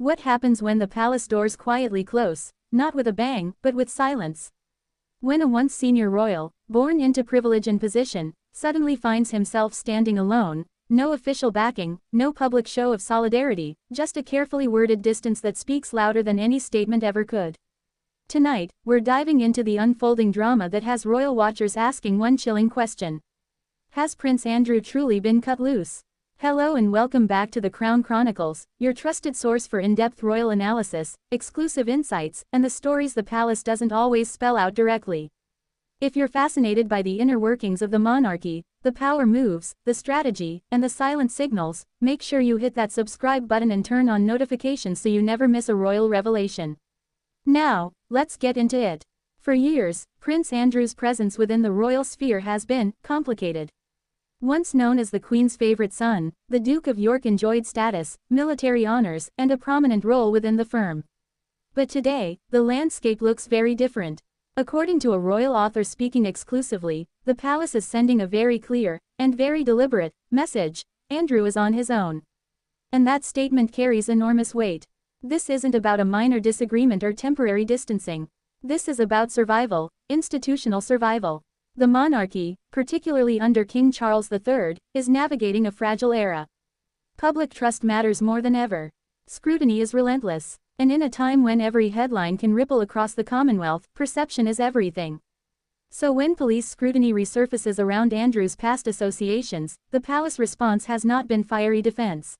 What happens when the palace doors quietly close, not with a bang, but with silence? When a once senior royal, born into privilege and position, suddenly finds himself standing alone, no official backing, no public show of solidarity, just a carefully worded distance that speaks louder than any statement ever could. Tonight, we're diving into the unfolding drama that has royal watchers asking one chilling question. Has Prince Andrew truly been cut loose? Hello and welcome back to the Crown Chronicles, your trusted source for in-depth royal analysis, exclusive insights, and the stories the palace doesn't always spell out directly. If you're fascinated by the inner workings of the monarchy, the power moves, the strategy, and the silent signals, make sure you hit that subscribe button and turn on notifications so you never miss a royal revelation. Now, let's get into it. For years, Prince Andrew's presence within the royal sphere has been complicated. Once known as the Queen's favorite son, the Duke of York enjoyed status, military honors, and a prominent role within the firm. But today, the landscape looks very different. According to a royal author speaking exclusively, the palace is sending a very clear, and very deliberate, message: Andrew is on his own. And that statement carries enormous weight. This isn't about a minor disagreement or temporary distancing. This is about survival, institutional survival. The monarchy, particularly under King Charles III, is navigating a fragile era. Public trust matters more than ever. Scrutiny is relentless. And in a time when every headline can ripple across the Commonwealth, perception is everything. So when police scrutiny resurfaces around Andrew's past associations, the palace response has not been fiery defense.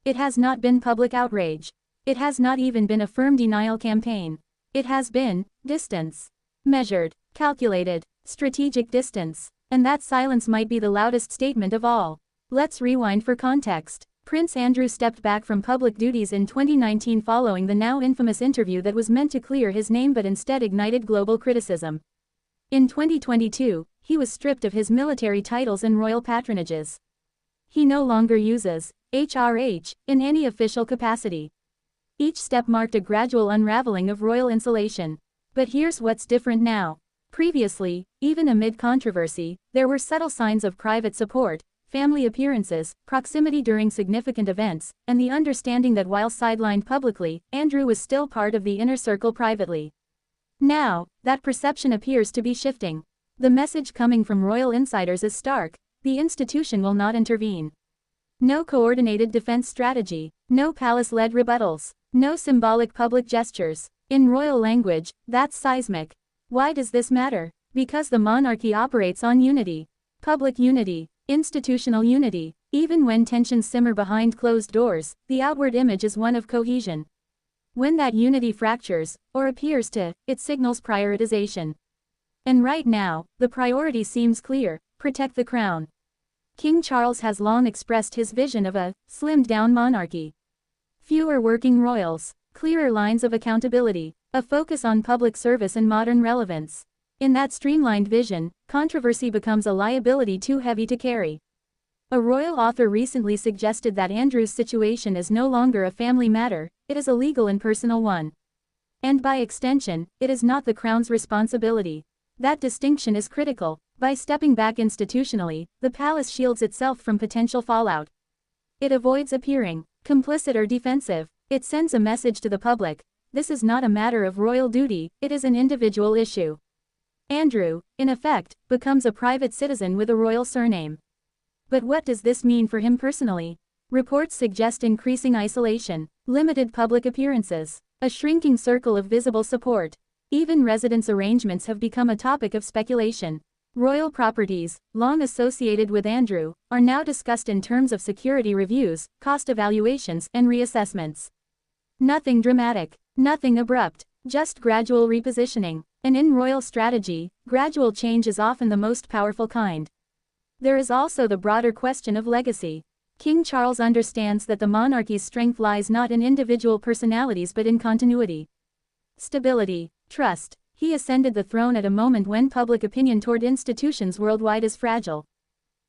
It has not been public outrage. It has not even been a firm denial campaign. It has been distance. Measured, calculated, strategic distance. And that silence might be the loudest statement of all. Let's rewind for context. Prince Andrew stepped back from public duties in 2019 following the now infamous interview that was meant to clear his name but instead ignited global criticism. In 2022, he was stripped of his military titles and royal patronages. He no longer uses HRH in any official capacity. Each step marked a gradual unraveling of royal insulation. But here's what's different now. Previously, even amid controversy, there were subtle signs of private support, family appearances, proximity during significant events, and the understanding that while sidelined publicly, Andrew was still part of the inner circle privately. Now, that perception appears to be shifting. The message coming from royal insiders is stark: the institution will not intervene. No coordinated defense strategy, no palace-led rebuttals, no symbolic public gestures. In royal language, that's seismic. Why does this matter? Because the monarchy operates on unity. Public unity. Institutional unity. Even when tensions simmer behind closed doors, the outward image is one of cohesion. When that unity fractures, or appears to, it signals prioritization. And right now, the priority seems clear: protect the crown. King Charles has long expressed his vision of a slimmed-down monarchy. Fewer working royals, clearer lines of accountability, a focus on public service and modern relevance. In that streamlined vision, controversy becomes a liability too heavy to carry. A royal author recently suggested that Andrew's situation is no longer a family matter, it is a legal and personal one. And by extension, it is not the crown's responsibility. That distinction is critical. By stepping back institutionally, the palace shields itself from potential fallout. It avoids appearing complicit or defensive. It sends a message to the public: this is not a matter of royal duty, it is an individual issue. Andrew, in effect, becomes a private citizen with a royal surname. But what does this mean for him personally? Reports suggest increasing isolation, limited public appearances, a shrinking circle of visible support. Even residence arrangements have become a topic of speculation. Royal properties, long associated with Andrew, are now discussed in terms of security reviews, cost evaluations, and reassessments. Nothing dramatic, nothing abrupt, just gradual repositioning. And in royal strategy, gradual change is often the most powerful kind. There is also the broader question of legacy. King Charles understands that the monarchy's strength lies not in individual personalities but in continuity. Stability, trust. He ascended the throne at a moment when public opinion toward institutions worldwide is fragile.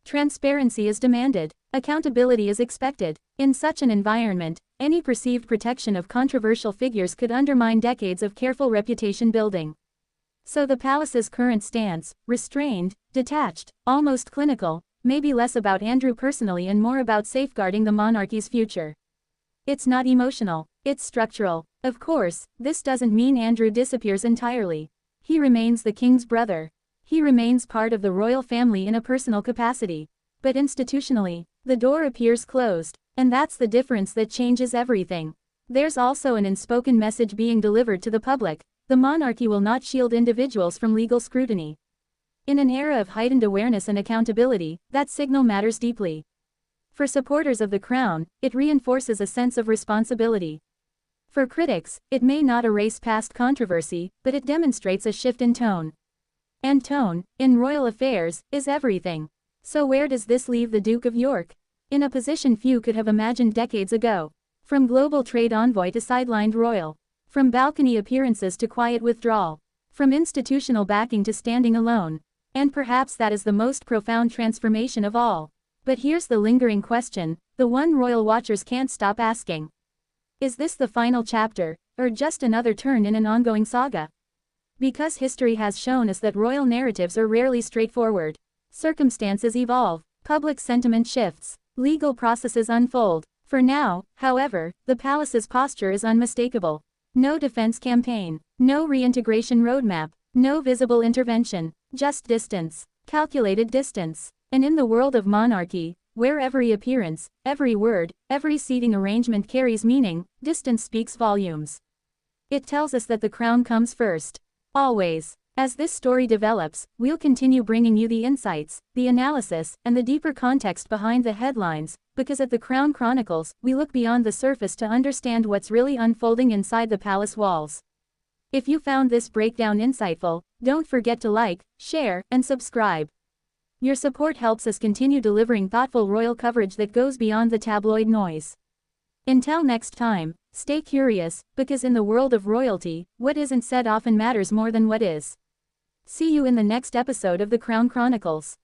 Transparency is demanded. Accountability is expected. In such an environment, any perceived protection of controversial figures could undermine decades of careful reputation building. So the palace's current stance, restrained, detached, almost clinical, may be less about Andrew personally and more about safeguarding the monarchy's future. It's not emotional, it's structural. Of course, this doesn't mean Andrew disappears entirely. He remains the king's brother. He remains part of the royal family in a personal capacity. But institutionally, the door appears closed, and that's the difference that changes everything. There's also an unspoken message being delivered to the public: the monarchy will not shield individuals from legal scrutiny. In an era of heightened awareness and accountability, that signal matters deeply. For supporters of the crown, it reinforces a sense of responsibility. For critics, it may not erase past controversy, but it demonstrates a shift in tone. And tone, in royal affairs, is everything. So where does this leave the Duke of York? In a position few could have imagined decades ago. From global trade envoy to sidelined royal. From balcony appearances to quiet withdrawal. From institutional backing to standing alone. And perhaps that is the most profound transformation of all. But here's the lingering question, the one royal watchers can't stop asking. Is this the final chapter, or just another turn in an ongoing saga? Because history has shown us that royal narratives are rarely straightforward. Circumstances evolve, public sentiment shifts, legal processes unfold. For now, however, the palace's posture is unmistakable. No defense campaign, no reintegration roadmap, no visible intervention, just distance, calculated distance. And in the world of monarchy, where every appearance, every word, every seating arrangement carries meaning, distance speaks volumes. It tells us that the crown comes first. Always. As this story develops, we'll continue bringing you the insights, the analysis, and the deeper context behind the headlines, because at the Crown Chronicles, we look beyond the surface to understand what's really unfolding inside the palace walls. If you found this breakdown insightful, don't forget to like, share, and subscribe. Your support helps us continue delivering thoughtful royal coverage that goes beyond the tabloid noise. Until next time, stay curious, because in the world of royalty, what isn't said often matters more than what is. See you in the next episode of the Crown Chronicles.